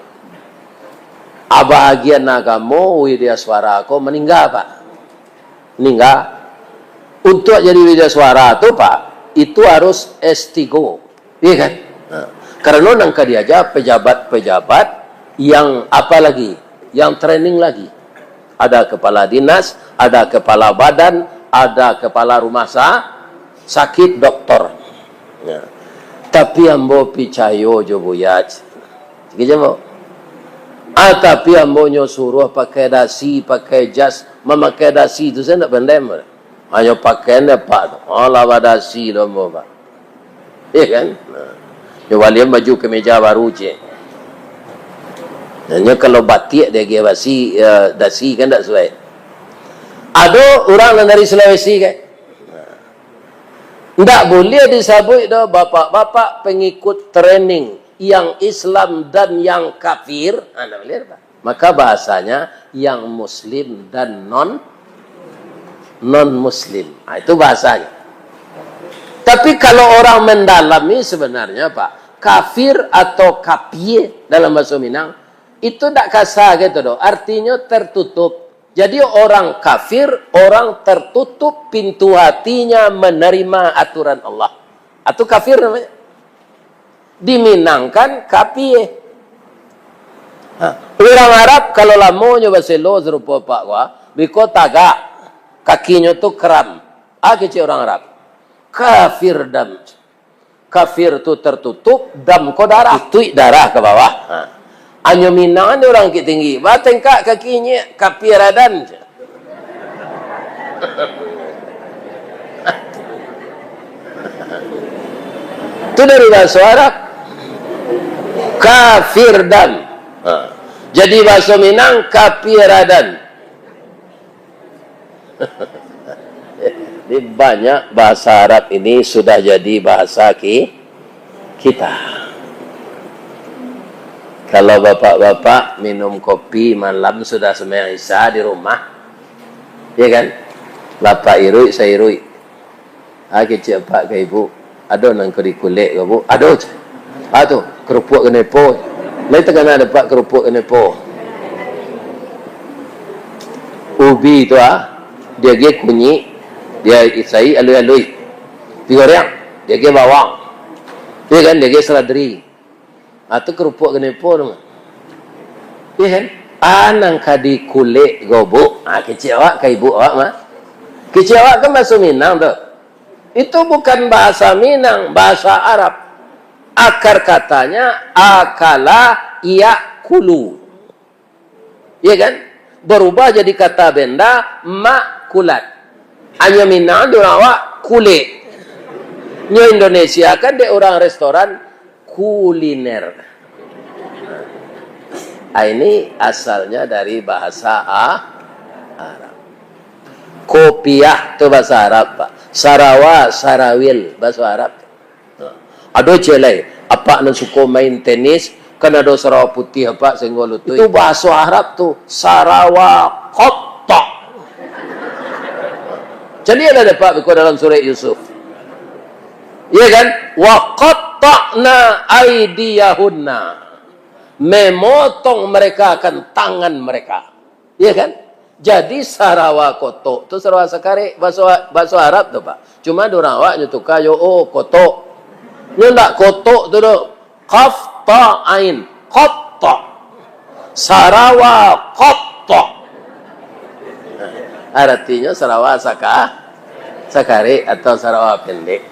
Abahagian agama widya suara aku meninggal, Pak. Meninggal. Untuk jadi widya suara tu, Pak, itu harus S3. Iya kan? Nah, karena nangka dia aja pejabat-pejabat yang apa lagi? Yang training lagi. Ada kepala dinas, ada kepala badan, ada kepala rumah sakit, doktor. Ya. Tapi ambo picayo jo buyat. Gitu mo. Tapi ambo nyo suruh pakai dasi, pakai jas, memakai dasi itu saya nak pendem. Hanya pakai ne Pak. Allah dasi lo mo, Pak. Iya kan? Nah. Yo walian baju kemeja baru je. Hanya kalau batik dia gaya dasi kan tak sesuai. Ada orang dari Sulawesi kan? Tidak boleh disebut dah bapak-bapak pengikut training yang Islam dan yang kafir. Anda melihat, Pak? Maka bahasanya yang Muslim dan non-Muslim. Nah, itu bahasanya. Tapi kalau orang mendalami sebenarnya, Pak, kafir atau kapie dalam bahasa Minang itu tidak kasar gitu doh. Artinya tertutup. Jadi orang kafir, orang tertutup pintu hatinya menerima aturan Allah. Atau kafir namanya. Diminangkan kapie. Orang Arab kalau lamonyo baselo serupa Pak Wah, biko tagak. Kakinya tu kram. Kecil orang Arab. Kafir dam. Kafir tu tertutup, dam ko darah. Itu darah ke bawah. Anyo minang ada orang tinggi. Batengkak kakinya kapiradan. Itu dari bahasa Arab. Kafirdan. Jadi bahasa Minang kapiradan. Ini banyak bahasa Arab ini sudah jadi bahasa kita. Kalau bapak-bapak minum kopi malam sudah sembahyang Isya di rumah, ya kan? Bapak irui, saya irui. Kecil pak ke ibu, ada nang keri kulit ke bu? Ada. Tu kerupuk kenepo. Lain tengah ada pak kerupuk kenepo. Ubi tu dia kunyi, dia isai alui-alui. Digoreng, dia bawang. Ya kan? Dia seladri. Atau kerupuk kenepo dong. Iya kan? Anang kadi kulit gobok. Kecil awak ke ibu awak mah. Kecil awak kan bahasa Minang tuh. Itu bukan bahasa Minang, bahasa Arab. Akar katanya akala yakulu. Iya kan? Berubah jadi kata benda makulat. Hanya Minang dia awak kulit. Nya Indonesia kan dia orang restoran kuliner. Ini asalnya dari bahasa Arab. Kopiah tu bahasa Arab, Pak. Sarawa, sarawil bahasa Arab. Ada celai, apa nan suka main tenis, kan ada Sarawak putih apa senggol itu bahasa Arab tu Sarawak qatta. Jadi ada dapat buku dalam surah Yusuf. Iya kan? Wa qatta'na aydiyahunna. Memotong mereka akan tangan mereka. Iya kan? Jadi Sarawak kotok tu Sarawak sakare bahasa Arab tu, Pak. Cuma dorang awak nyetuka yo kotok. Nyo ndak kotok tu do. Qaf ta ain qatta. Sarawak qatta. Artinya Sarawak sakare atau Sarawak pendek.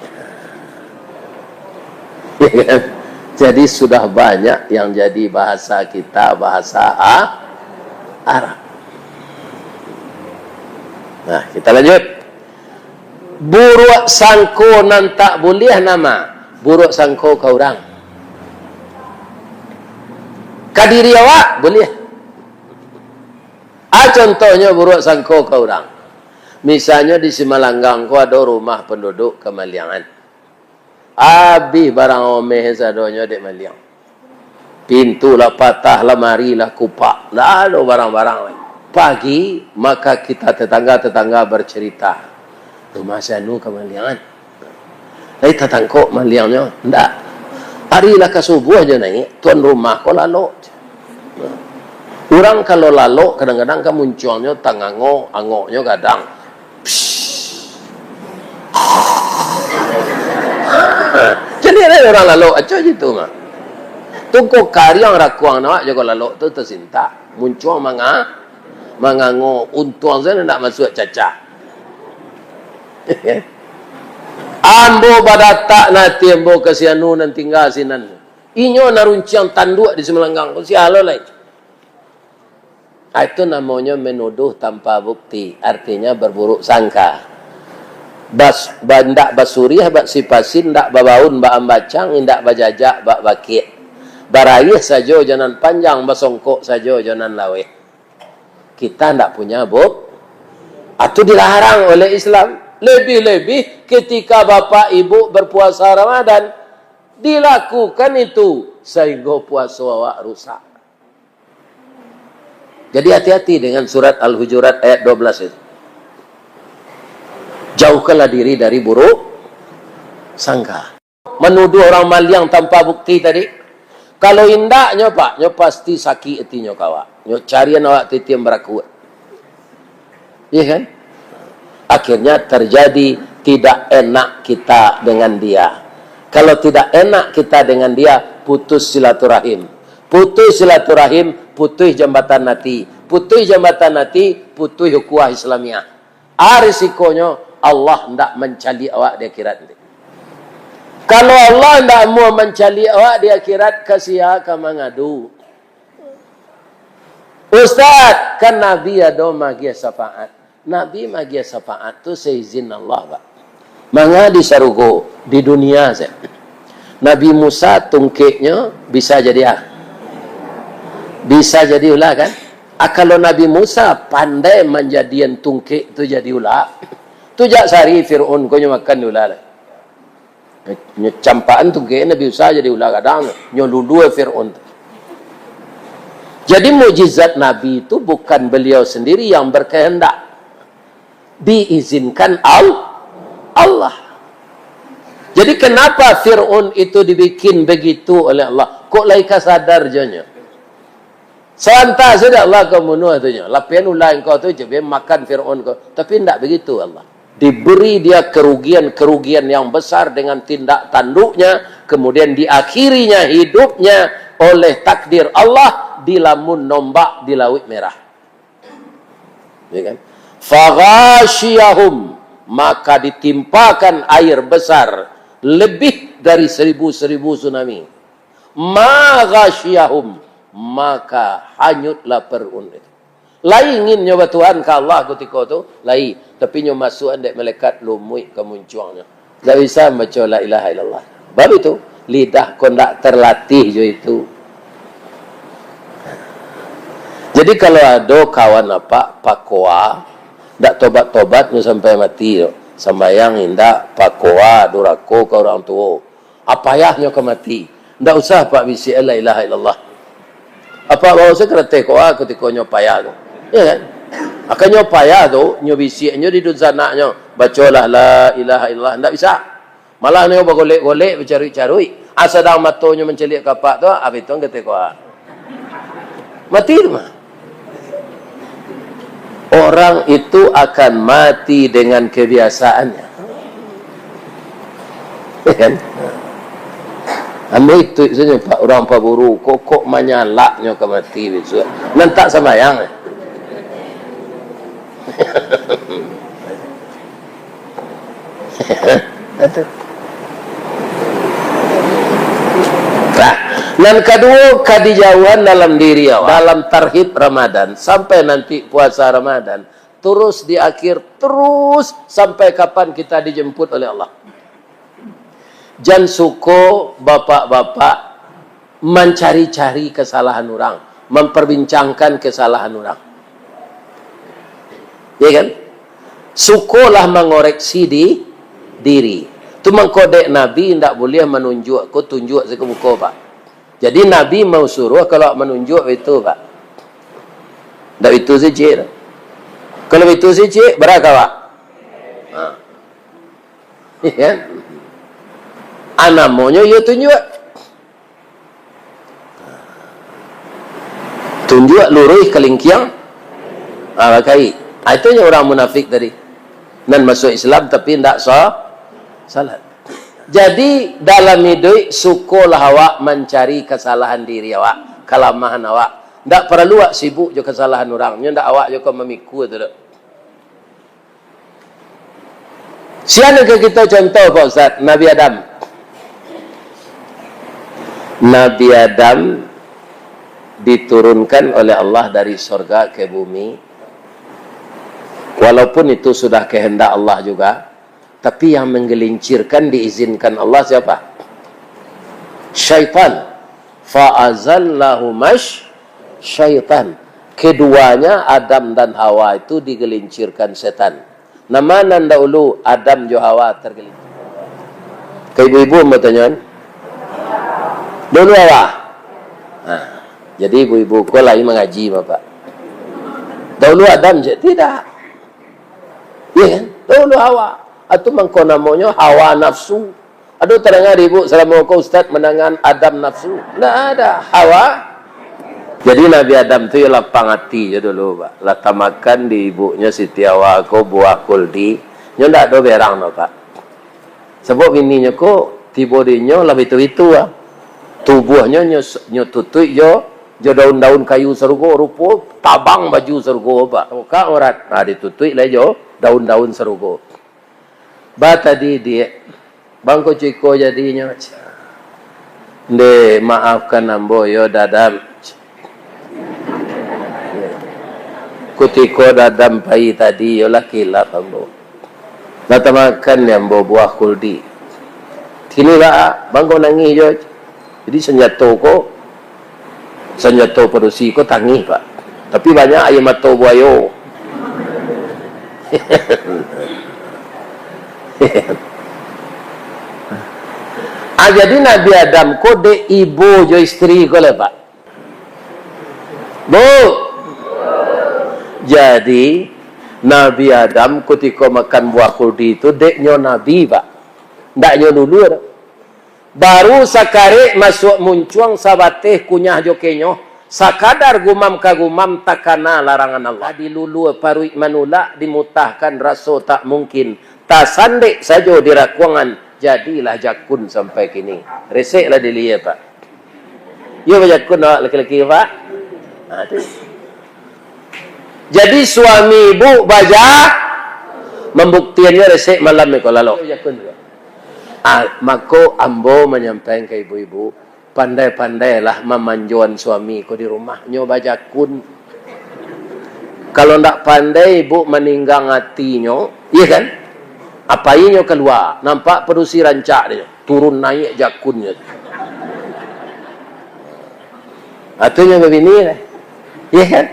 Jadi sudah banyak yang jadi bahasa kita bahasa Arab. Nah, kita lanjut. Buruk sangko nan tak boleh nama. Buruk sangko ke orang. Kadiri awak boleh. Contohnya buruk sangko ke orang. Misalnya di Simalanggang ko ada rumah penduduk Kemaliangan. Habis barang omeh sadonya dek Maliang. Pintu lah patah, lemari lah kupak. Dah ada barang-barang lain. Pagi, maka kita tetangga-tetangga bercerita. Rumah Sanu Kemaliangan. Tapi tetangkok Maliangnya, enggak. Harilah ke subuh aja naik, tuan rumah kok lalu. Orang kalau lalu, kadang-kadang kan munculnya tangango, angoknya kadang. Jadi ada orang lalu, aja gitu mah. Tunggu karyang rakuang nawak jaga lalu tu tersinta. Muncul mangango untuang saya nak masuk caca. Ambo badata nanti ambo kasianu nan tinggal sinan. Inyo narunciang tanduk di Semelanggang. Si halo lain. Itu namanya menuduh tanpa bukti. Artinya berburuk sangka. Ndak basuri bak sipasin, ndak babaun bak ambacang, ndak bajajak bak bakit. Barayih saja jalan panjang, basongkok saja jalan lawe. Kita ndak punya itu dilarang oleh Islam. Lebih-lebih ketika bapak ibu berpuasa Ramadan, dilakukan itu sehingga puasa awak rusak. Jadi hati-hati dengan surat Al-Hujurat ayat 12 itu. Jauhkanlah diri dari buruk sangka. Menuduh orang Maliang tanpa bukti tadi. Kalau indaknya Pak, nyo pasti sakit hatinya kawak. Nyo carian awak titiam berakut. Iya kan? Akhirnya terjadi tidak enak kita dengan dia. Kalau tidak enak kita dengan dia, putus silaturahim. Putus silaturahim, putus jambatan hati. Putus jambatan hati, putus ukhuwah Islamiyah. Risikonya Allah hendak mencali awak di akhirat nanti. Kalau Allah hendak mau mencali awak di akhirat, kasih ka mangadu. Ustaz, kan Nabi ada magia syafaat. Nabi magia syafaat tu seizin Allah, Pak. Manga di sarugo di dunia saya. Nabi Musa tungkiknya bisa jadi bisa jadi ulah kan? Kalau Nabi Musa pandai menjadian tungkik tu jadi ulah. Tu jak sari Fir'aun ko makan ulah. Campaan tungkik Nabi Musa jadi ulah kadang nyolulu Fir'aun. Jadi mukjizat Nabi itu bukan beliau sendiri yang berkehendak. Diizinkan Allah. Jadi kenapa Fir'aun itu dibikin begitu oleh Allah? Kok laika sadar janya? Selantas saja Allah kau bunuh tu nya. Lapian ulah engkau tu je makan Fir'aun kau. Tapi tidak begitu Allah. Diberi dia kerugian yang besar dengan tindak tanduknya, kemudian diakhirinya hidupnya oleh takdir Allah di lamun nombak di Laut Merah. Ya kan? Faghashiyahum, maka ditimpakan air besar lebih dari 1000 tsunami. Maghashiyahum, maka hanyutlah Fir'aun itu. Lai ingin nyoba Tuhan ke Allah ketika itu, lai. Tapi nyoba masuk andek malaikat lumui kemuncuannya. Tak bisa baca la ilaha illallah. Baru itu, lidah kondak terlatih je itu. Jadi kalau ada kawan apa, pakwa, ndak tobat-tobat nyo sampai mati yo. Sembayang indak, pakoa, durako ke orang tua. Apa yahnya ke mati? Ndak usah pak bisi la ilaha illallah. Apa bawa saya kereta koa ketika nyo payah tu. Ya kan? Akan nyo payah tu, nyo bisi nyo di dudzana nyo. Bacalah la ilaha illallah. Ndak bisa. Malah nyo bergolek-golek, bercarui-carui. Asadang matonyo mencelik kapak tu, habis tu kereta koa. Mati tu mah. Orang itu akan mati dengan kebiasaannya. Ya kan? Ambil itu saja Pak, orang paburu kok menyalaknya ke mati besok. Nantak sembahyang. Dan kedua, kadijauhan dalam diri awak, dalam tarhib Ramadan sampai nanti puasa Ramadan, terus di akhir, terus sampai kapan kita dijemput oleh Allah. Jangan suko bapak-bapak mencari-cari kesalahan orang, memperbincangkan kesalahan orang. Ya kan? Sukolah mengoreksi diri. Itu mengkodek Nabi tidak boleh menunjuk, kau tunjuk ke muka Pak. Jadi Nabi mau suruh kalau menunjuk itu Pak. Tak itu saja. Kalau itu saja, berapa Pak? Ya kan? Anamonya ia tunjuk. Tunjuk lurus kelingkiang. Pakai. Itu orang munafik tadi. Dan masuk Islam tapi tidak salat. Jadi dalam hidup sukolah awak mencari kesalahan diri awak, kelemahan awak. Tak perlu awak sibuk je kesalahan orang. Ndak awak je kau memikul tu. Siapa ke kita contoh Pak Ustaz? Nabi Adam. Nabi Adam diturunkan oleh Allah dari surga ke bumi. Walaupun itu sudah kehendak Allah juga. Tapi yang menggelincirkan diizinkan Allah siapa? Syaitan. Fa'azallahu syaitan. Keduanya Adam dan Hawa itu digelincirkan setan. Nama nanda ulu Adam jo Hawa tergelincir. Ke ibu-ibu mau tanya? Dulu Hawa. Jadi ibu-ibu kau lagi mengaji Bapak. Dahulu Adam je tidak. Ya kan? Dahulu Hawa. Atau mengko namanya hawa nafsu. Aduh terdengar ibu selama kau Ustaz menangan Adam nafsu. Tidak ada hawa. Jadi Nabi Adam tu ialah pangati je dulu Pak. Lata makan di ibunya Siti Hawa ko buah kuldi. Nyo ndak ada berang Pak. Sebab bininya ko tiba dinyo lebih itu ah. Tubuhnya nyo tutui jo daun-daun kayu serugo rupo tabang baju serugo Pak. Ka orat. Ditutui lah jo daun-daun serugo. Tadi dia bangko ciko jadinya de maafkan ambo yo dadam kutiko dadam pai tadi yo lakilap ambo natamakan ambo buah kuldi kini lah bangko nangis yo jadi senjata produksi ko tangis Pak tapi banyak ayam atau buayo. Jadi Nabi Adam kode ibu jo istri ko le Pak. Bu. Jadi Nabi Adam ketika makan buah kuldi itu deknya Nabi Pak. Ndaknya dulu. Baru sakare masuk muncuang sabateh kunyah jo kenyo. Sakadar gumam kagumam takana larangan Allah. Dilulu parui manula dimutahkan raso tak mungkin. Tasandek saja di rakuangan jadilah jakun sampai kini. Reseklah dia Pak. Ya jakun awak laki-laki Pak. Jadi suami ibu baja membuktiannya resek malam ni kalau lalu. Maka ambo menyampaikan ke ibu-ibu pandai-pandailah memanjuan suami ko di rumah nyo bajakun. Kalau ndak pandai ibu meninggang hatinya, iya kan? Apa ini keluar? Nampak produksi rancak dia. Turun naik jakunnya. Atunya begini lah. Ya kan?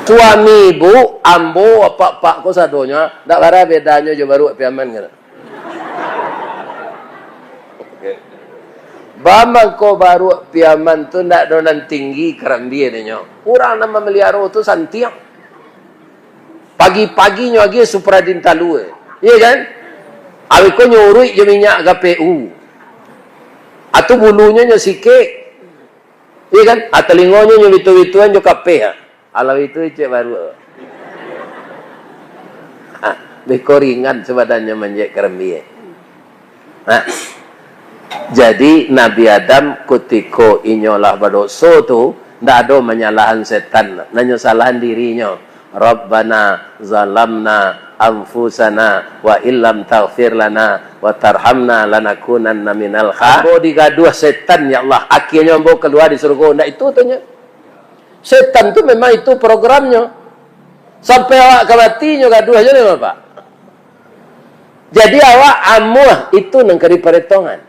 Suami ibu, ambo, apa-apa ko sadonya, tak bara bedanya jo baru piaman kan. Bambang ko baru piaman tu ndak donan tinggi kerambi adanya. Orang nama melihara tu santiang. Pagi-paginya lagi supradin talu. Iya kan? Awi ko nyurui je minyak KPU. Atau bulunya nya sikit. Iya kan? Atau lingonya nya witu-wituan jo KPH. Alau itu cek baru. Bekoringan sebadannya menjek kerambi. Nah, jadi Nabi Adam ketika inyolah berdosa tu ndak ada menyalahan setan, nanya salahan dirinya. Rabbana zalamna anfusana wa illam taghfir lana wa tarhamna lanakunanna minal khasirin. Ambo digaduh setan ya Allah, akhirnya ambo keluar di surga. Ndak itu tanya. Setan tu memang itu programnya. Sampai awak kematinya gaduh aja ni Pak. Jadi awak amuh itu nengkeri perhitungan.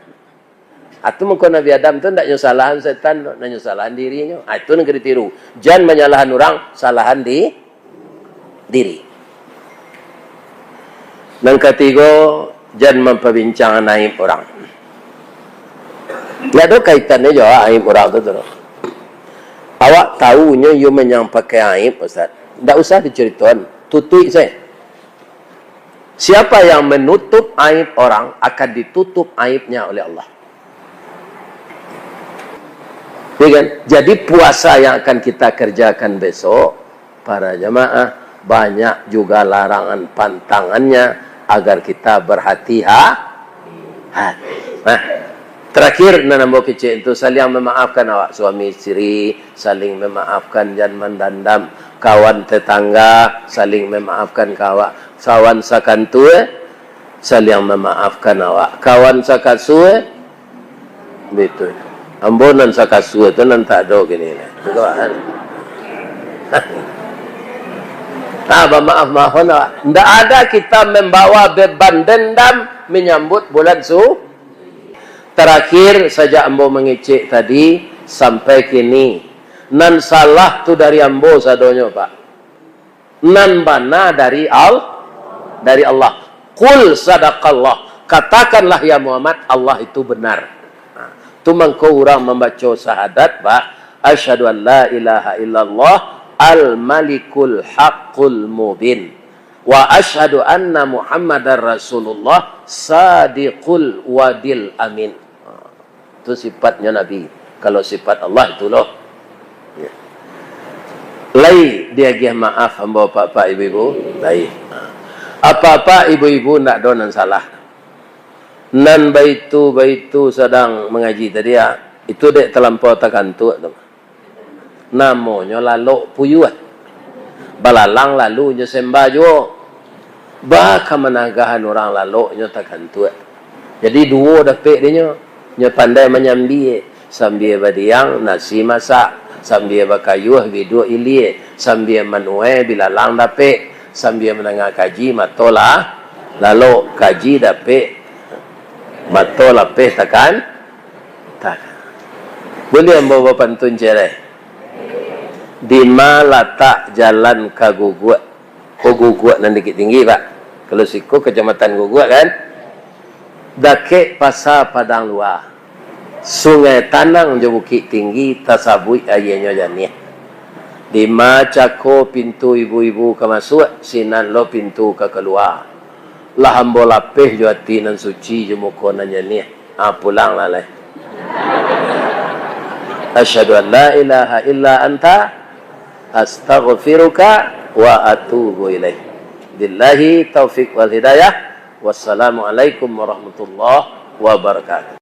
Atau mungkin Nabi Adam tu tak nyalahan setan, nak nyalahan dirinya. Itu nak ditiru. Jangan menyalahan orang, salahan diri. Dan ketiga, jangan memperbincangkan aib orang. Tidak ada kaitannya juga aib orang tu. Awak tahunya you menyampaikan aib, Ustaz. Tak usah diceritakan. Tutup saya. Siapa yang menutup aib orang akan ditutup aibnya oleh Allah. Jadi puasa yang akan kita kerjakan besok, para jemaah, banyak juga larangan pantangannya agar kita berhati-hati. Nah, terakhir nanambo kecil itu saling memaafkan awak suami istri, saling memaafkan jangan mendendam, kawan tetangga saling memaafkan kawan sakantue saling memaafkan awak, kawan sakasue betul. Ambonan sakasue tu nan tak ada gini lah. Tuan. Maaf awak. Tidak ada kita membawa beban dendam menyambut bulan Terakhir saja ambo mengecek tadi sampai kini. Nan salah tu dari ambo sadonyo Pak. Nan bana dari Allah. Qul sadaqallah. Katakanlah ya Muhammad, Allah itu benar. Tu mangko orang membaca syahadat Pak, asyhadu an la ilaha illallah al-malikul haqqul mubin wa asyhadu anna muhammadar rasulullah sadiqul wadil amin. Itu sifatnya Nabi. Kalau sifat Allah itu loh. Ya. Lai dia gih maaf hamba bapak ibu-ibu. Lai. Apa-apa ibu-ibu nak donan salah. Nan baitu sedang mengaji tadi ya, itu dek terlampau terkantuk tu. Namanya lalu puyuh. Balalang lalu nya sembah jo. Baka menagahan orang lalu nya terkantuk. Jadi dua dapet dia nya pandai menyambi sambil badiang nasi masak, sambil bakayuh video ilie, sambil manuai bilalang dapet, sambil menengah kaji matola lalu kaji dapet. Betul lapis takkan? Tak. Boleh membawa pantun cerai. Di mana letak jalan ke Guguak? Oh Guguak nan dikit tinggi Pak. Kalau siku kecamatan Guguak kan? Dakek pasar Padang Luar. Sungai Tanang je bukit tinggi tasabui ayahnya janiah. Di macako pintu ibu-ibu ke masuk, sinan lo pintu ke keluar. Lah hambo lapeh jo hati nan suci je muka nanya ni. Pulang lah leh. Asyhadu an la ilaha illa anta astaghfiruka wa atubu ilaih. Billahi taufik wal hidayah. Wassalamualaikum warahmatullahi wabarakatuh.